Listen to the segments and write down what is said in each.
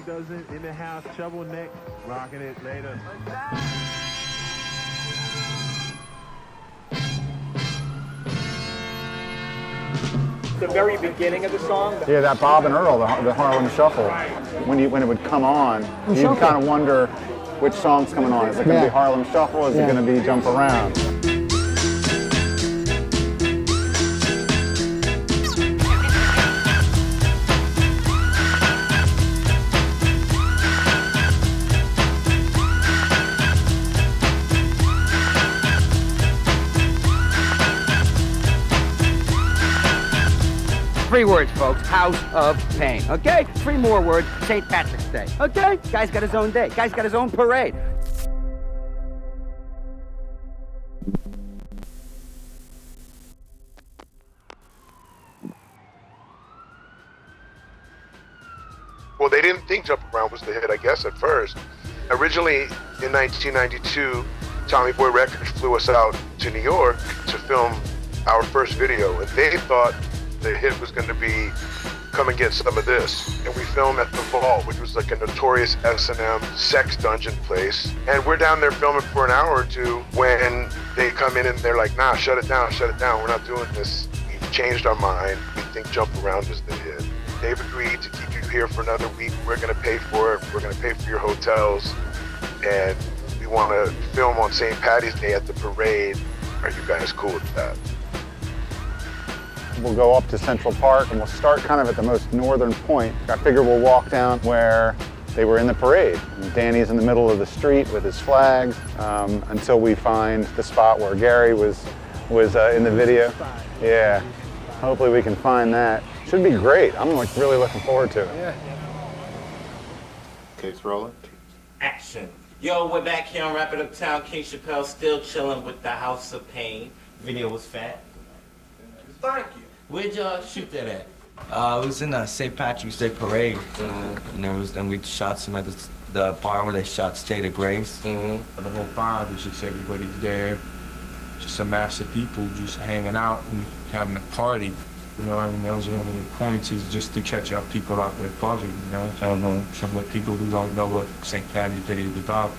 doesn't in the house, Trouble Neck, rocking it later. The very beginning of the song. Yeah, that Bob and Earl, the Harlem Shuffle. When it would come on, you'd kind of wonder which song's coming on. Is it going to be Harlem Shuffle? Is it going to be Jump Around? 3 words, folks. House of Pain. Okay? 3 more words. St. Patrick's Day. Okay? Guy's got his own day. Guy's got his own parade. Well, they didn't think Jump Around was the hit, I guess, at first. Originally, in 1992, Tommy Boy Records flew us out to New York to film our first video, and they thought the hit was going to be Come and Get Some of This. And we filmed at the Vault, which was like a notorious S&M sex dungeon place. And we're down there filming for an hour or two when they come in and they're like, nah, shut it down, we're not doing this. We've changed our mind. We think Jump Around is the hit. They've agreed to keep you here for another week. We're going to pay for it. We're going to pay for your hotels. And we want to film on St. Patty's Day at the parade. Are you guys cool with that? We'll go up to Central Park and we'll start kind of at the most northern point. I figure we'll walk down where they were in the parade. And Danny's in the middle of the street with his flags until we find the spot where Gary was in the video. Yeah, hopefully we can find that. Should be great. I'm like really looking forward to it. Yeah. Case rolling. Action. Yo, we're back here on Wrap It Up Town. King Chappelle still chilling with the House of Pain. Video was fat. Thank you. Where'd y'all shoot that at? It was in the St. Patrick's Day parade, and we shot some at the bar where they shot State of Grace. The whole vibe is just everybody's there, just a mass of people just hanging out and having a party. You know, I mean, those are the points is just to catch up people out there buzzing, you know? Some of the people who don't know what St. Patty's Day is about,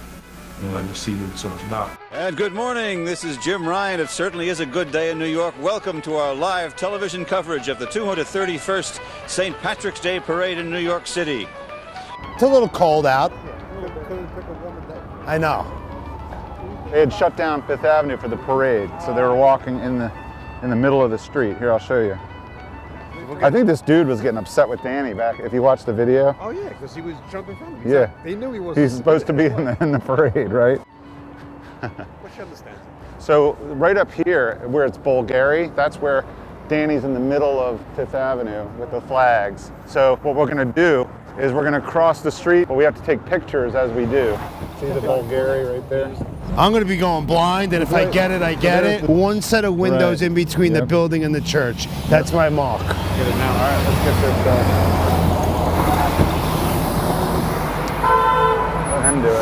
you know, to see what it's all about. And good morning, this is Jim Ryan. It certainly is a good day in New York. Welcome to our live television coverage of the 231st St. Patrick's Day Parade in New York City. It's a little cold out. I know. They had shut down Fifth Avenue for the parade, so they were walking in the middle of the street. Here, I'll show you. I think this dude was getting upset with Danny back, if you watch the video. Oh yeah, because he was jumping from him. Yeah. They knew he wasn't. He's supposed to be in the parade, right? But she understands. So right up here, where it's Bulgari, that's where Danny's in the middle of Fifth Avenue with the flags. So what we're gonna do is we're gonna cross the street, but we have to take pictures as we do. See the Bulgari right there? I'm going to be going blind, and if I get it, I get it. One set of windows in between the building and the church. That's my mark. Get it now. All right, let's get this let him do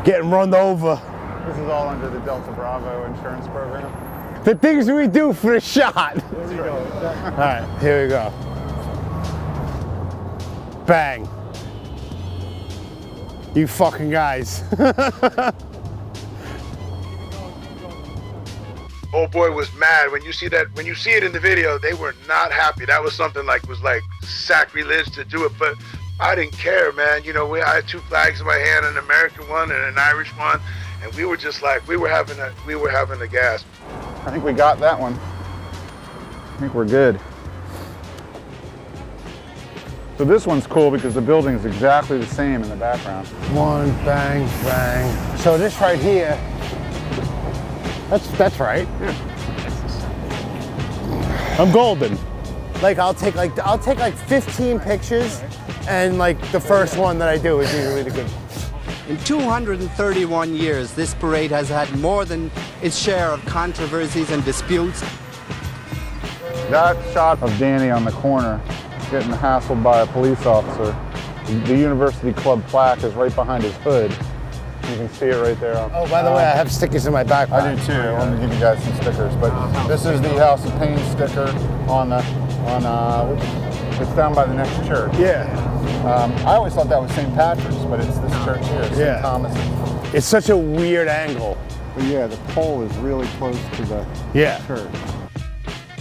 it. Getting run over. This is all under the Delta Bravo insurance program. The things we do for the shot. There we go. All right, here we go. Bang. You fucking guys. Old boy was mad when you see it in the video. They were not happy. That was something was like sacrilege to do it, but I didn't care, man. You know, I had 2 flags in my hand, an American one and an Irish one, and we were just like we were having a gasp. I think we got that one. I think we're good. So this one's cool because the building is exactly the same in the background. One, bang, bang. So this right here, that's right. Yeah. I'm golden. Like I'll take like 15 pictures, and like the first one that I do is usually the good one. In 231 years, this parade has had more than its share of controversies and disputes. That shot of Danny on the corner getting hassled by a police officer. The University Club plaque is right behind his hood. You can see it right there. Oh, by the way, I have stickers in my backpack. I do too. I want to give you guys some stickers, but this is the House of Pain sticker on It's down by the next church. Yeah. I always thought that was St. Patrick's, but it's this church here, St. Thomas's. It's such a weird angle. But yeah, the pole is really close to the church.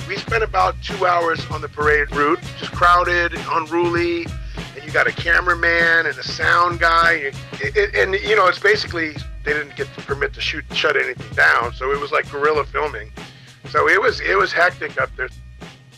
We spent about 2 hours on the parade route, just crowded, unruly, and you got a cameraman and a sound guy, and you know, it's basically, they didn't get the permit to shut anything down, so it was like guerrilla filming. So it was hectic up there.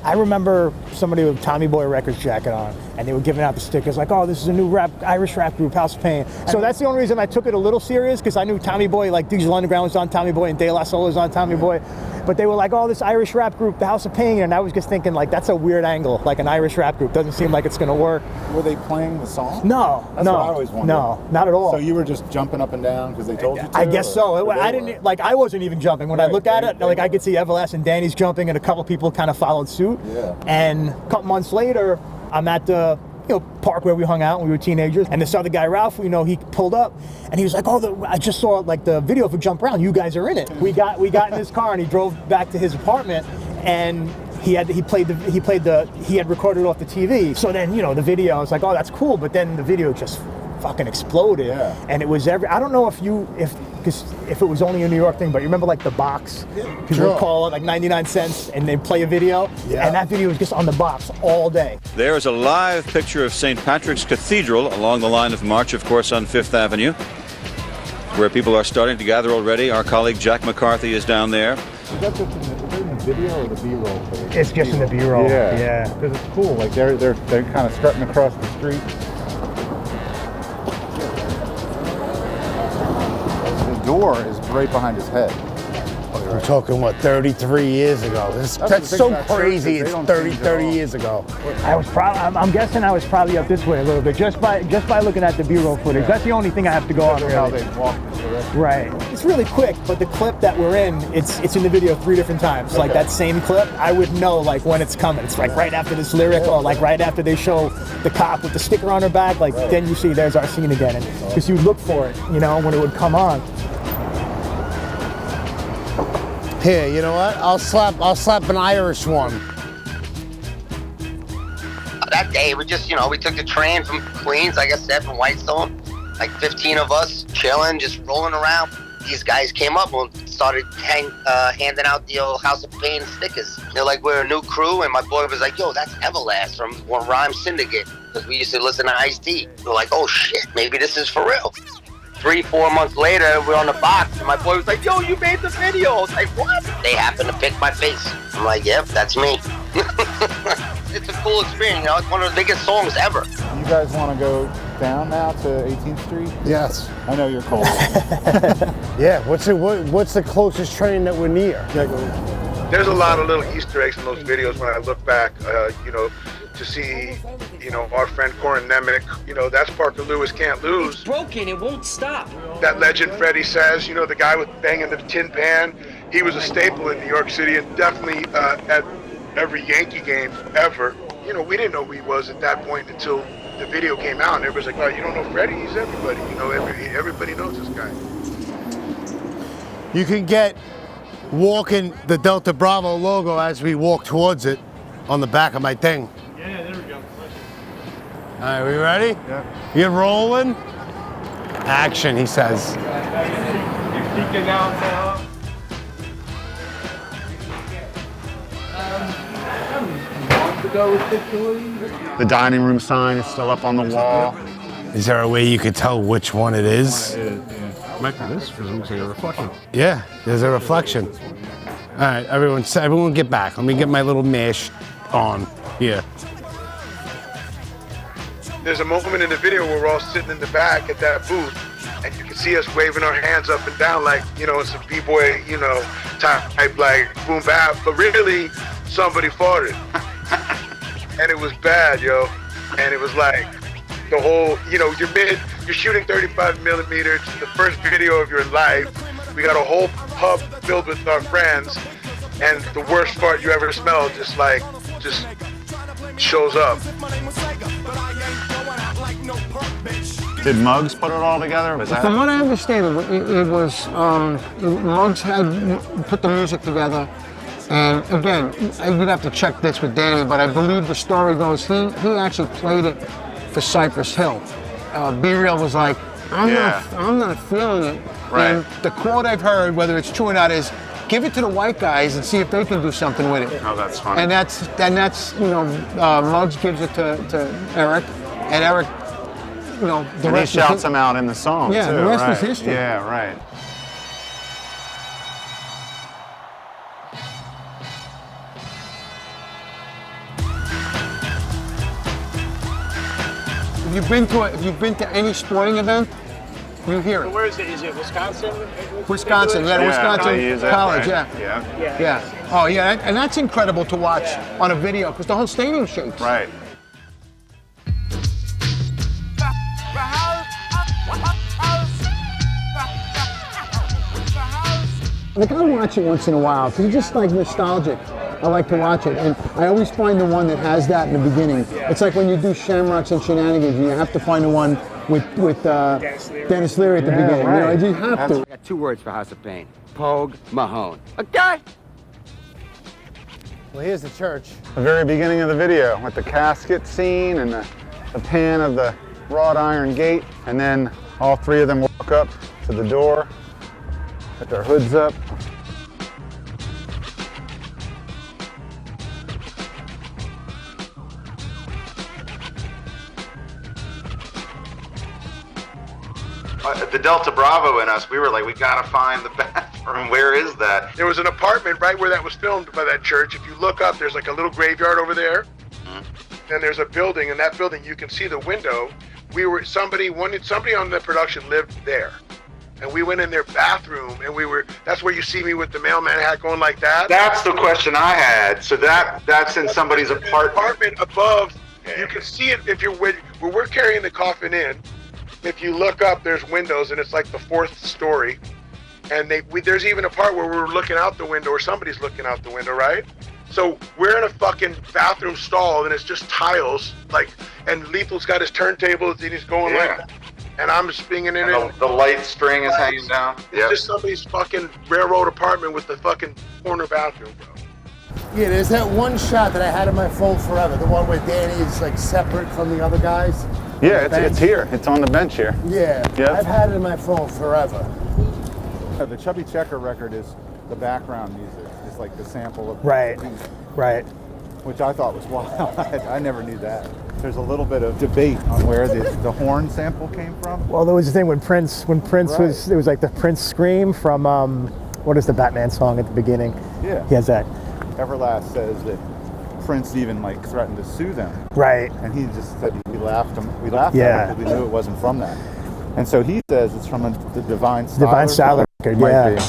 I remember somebody with Tommy Boy Records jacket on, and they were giving out the stickers like, oh, this is a new Irish rap group, House of Pain. So that's the only reason I took it a little serious, because I knew Tommy Boy, like Diesel Underground was on Tommy Boy and De La Soul was on Tommy Boy. But they were like, oh, this Irish rap group, the House of Pain, and I was just thinking, like, that's a weird angle, like an Irish rap group. Doesn't seem like it's gonna work. Were they playing the song? No, That's what I always wondered. No, not at all. So you were just jumping up and down because they told you to? I guess so. I didn't, like, I wasn't even jumping. When I look at it, like, I could see Everlast and Danny's jumping, and a couple people kind of followed suit. Yeah. And a couple months later, I'm at the park where we hung out when we were teenagers, and this other guy, Ralph, he pulled up, and he was like, oh, I just saw like the video for Jump Around, you guys are in it. We got in his car, and he drove back to his apartment, and he had recorded off the TV. So then, the video, I was like, oh, that's cool, but then the video just fucking exploded. Yeah. And it was I don't know if it was only a New York thing, but you remember like the box? People would call it like 99 cents and they'd play a video. Yeah. And that video was just on the box all day. There's a live picture of St. Patrick's Cathedral along the line of March, of course, on 5th Avenue, where people are starting to gather already. Our colleague Jack McCarthy is down there. Is that just in the video or the B-roll? It's just in the B-roll. Yeah. Because it's cool. Like they're kind of strutting across the street. Door is right behind his head. We're talking, 33 years ago? That's so crazy. It's 30 years ago. I'm guessing I was probably up this way a little bit, just by looking at the B-roll footage. Yeah. That's the only thing I have to go on. Really. How they walked the rest. Right. It's really quick, but the clip that we're in, it's in the video 3 different times. Okay. Like that same clip, I would know like when it's coming. It's like right after this lyric, or like right after they show the cop with the sticker on her back. Like then you see there's our scene again, because you look for it, when it would come on. Here, you know what? I'll slap an Irish one. That day, we just, we took the train from Queens, like I said, from Whitestone. Like 15 of us chilling, just rolling around. These guys came up and started handing out the old House of Pain stickers. They're like, we're a new crew, and my boy was like, yo, that's Everlast from Rhyme Syndicate, because we used to listen to Ice-T. We're like, oh shit, maybe this is for real. 3-4 months later, we're on the box, and my boy was like, yo, you made the video. I was like, what? They happened to pick my face. I'm like, yep, that's me. It's a cool experience, It's one of the biggest songs ever. You guys want to go down now to 18th Street? Yes. I know you're cold. Yeah, what's the closest train that we're near? There's a lot of little Easter eggs in those videos when I look back, to see, our friend Corin Nemec, that's Parker Lewis Can't Lose. It's broken, it won't stop. That legend Freddie says, the guy with banging the tin pan, he was a staple in New York City and definitely at every Yankee game ever. We didn't know who he was at that point until the video came out, and everybody's like, oh, you don't know Freddie? He's everybody. Everybody knows this guy. You can get walking the Delta Bravo logo as we walk towards it on the back of my thing. Yeah, there we go. All right, we ready? Yeah. You rolling? Action, he says. The dining room sign is still up on the wall. Is there a way you could tell which one it is? Might be this, because it looks like a reflection. Yeah, there's a reflection. All right, everyone get back. Let me get my little mesh on here. There's a moment in the video where we're all sitting in the back at that booth, and you can see us waving our hands up and down like, it's a B-boy, type like boom bap, but really somebody farted. And it was bad, yo. And it was like the whole, you're shooting 35 millimeters, the first video of your life. We got a whole pub filled with our friends, and the worst fart you ever smelled just shows up. Did Muggs put it all together? From what I understand, it was Muggs had put the music together, And again, you'd have to check this with Danny, but I believe the story goes he actually played it for Cypress Hill. Be Real was like, I'm not feeling it. Right. And the quote I've heard, whether it's true or not, is give it to the white guys and see if they can do something with it. Oh, that's funny. And that's you know, Muggs gives it to Eric, and Eric, you know, the and rest he shouts him out in the song, yeah, too. the rest right. is history. Yeah, right. If you've been to any sporting event, you hear it. Where is it? Is it Wisconsin? Wisconsin, yeah, Wisconsin College, right? yeah. Oh, yeah, and that's incredible to watch on a video because the whole stadium shakes. Right. Like, I watch it once in a while because it's just like nostalgic. I like to watch it, and I always find the one that has that in the beginning. It's like when you do Shamrocks and Shenanigans, you have to find the one with Dennis Leary at the beginning. Right. You know, you have to. I got 2 words for House of Pain. Pogue Mahone. Okay? Well, here's the church. The very beginning of the video with the casket scene and the pan of the wrought iron gate, and then all 3 of them walk up to the door, put their hoods up. The Delta Bravo in us, we were like, we gotta find the bathroom. Where is that? There was an apartment right where that was filmed by that church. If you look up, there's like a little graveyard over there. And there's a building, and that building, you can see the window. Somebody on the production lived there. And we went in their bathroom, and that's where you see me with the mailman hat going like that. That's the question I had. So that's in somebody's apartment. Apartment above, you can see it if you're where we're carrying the coffin in. If you look up, there's windows, and it's like the 4th story. And there's even a part where we're looking out the window, or somebody's looking out the window, right? So we're in a fucking bathroom stall, and it's just tiles, and Lethal's got his turntables, and he's going like, and I'm spinning in it. The light string is hanging down. It's just somebody's fucking railroad apartment with the fucking corner bathroom, bro. Yeah, there's that one shot that I had in my phone forever, the one where Danny is like separate from the other guys. Yeah, it's here. It's on the bench here. Yeah, I've had it in my phone forever. The Chubby Checker record is the background music. It's like the sample of Right, the beat, right. which I thought was wild. I never knew that. There's a little bit of debate on where the horn sample came from. Well, there was the thing when Prince was, it was like the Prince scream from, what is the Batman song at the beginning? Yeah. He has that. Everlast says that Prince even threatened to sue them. Right. And he just said we laughed at him because we knew it wasn't from that. And so he says it's from the Divine Styler. Divine Styler record,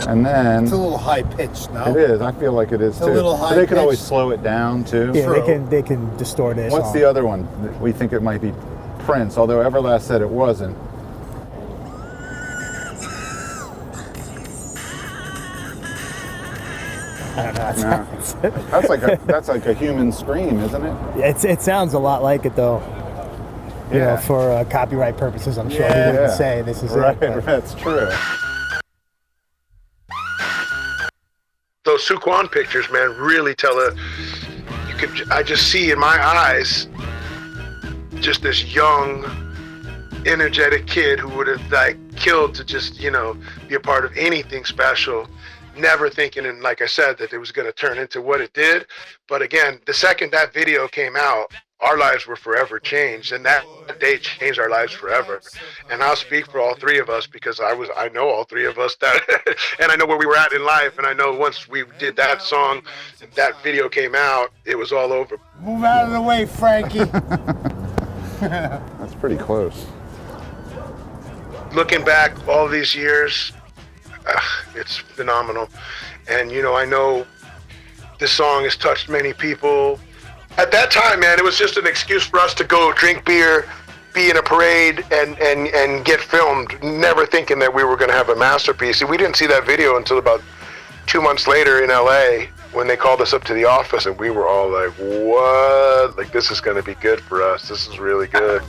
And then It's a little high pitched now. It is. I feel like it is It's too. a little But they can always high-pitched. slow it down too. Yeah, they can distort it. What's the other one? We think it might be Prince, although Everlast said it wasn't. I don't know. That's like a human scream, isn't it? It sounds a lot like it though. You know, for copyright purposes, I'm sure we wouldn't say this is right, it. But. That's true. Those Sue Kwon pictures, man, really tell I just see in my eyes just this young, energetic kid who would have killed to just, be a part of anything special. Never thinking, and like I said, that it was going to turn into what it did. But again, the second that video came out, our lives were forever changed, and that day changed our lives forever. And I'll speak for all 3 of us because I know all 3 of us that, and I know where we were at in life. And I know once we did that song, that video came out, it was all over. Move out of the way, Frankie. That's pretty close. Looking back all these years, it's phenomenal. And I know this song has touched many people. At that time, man, it was just an excuse for us to go drink beer, be in a parade, and get filmed, never thinking that we were going to have a masterpiece. And we didn't see that video until about 2 months later in LA when they called us up to the office, and we were all like, what? Like, this is going to be good for us. This is really good.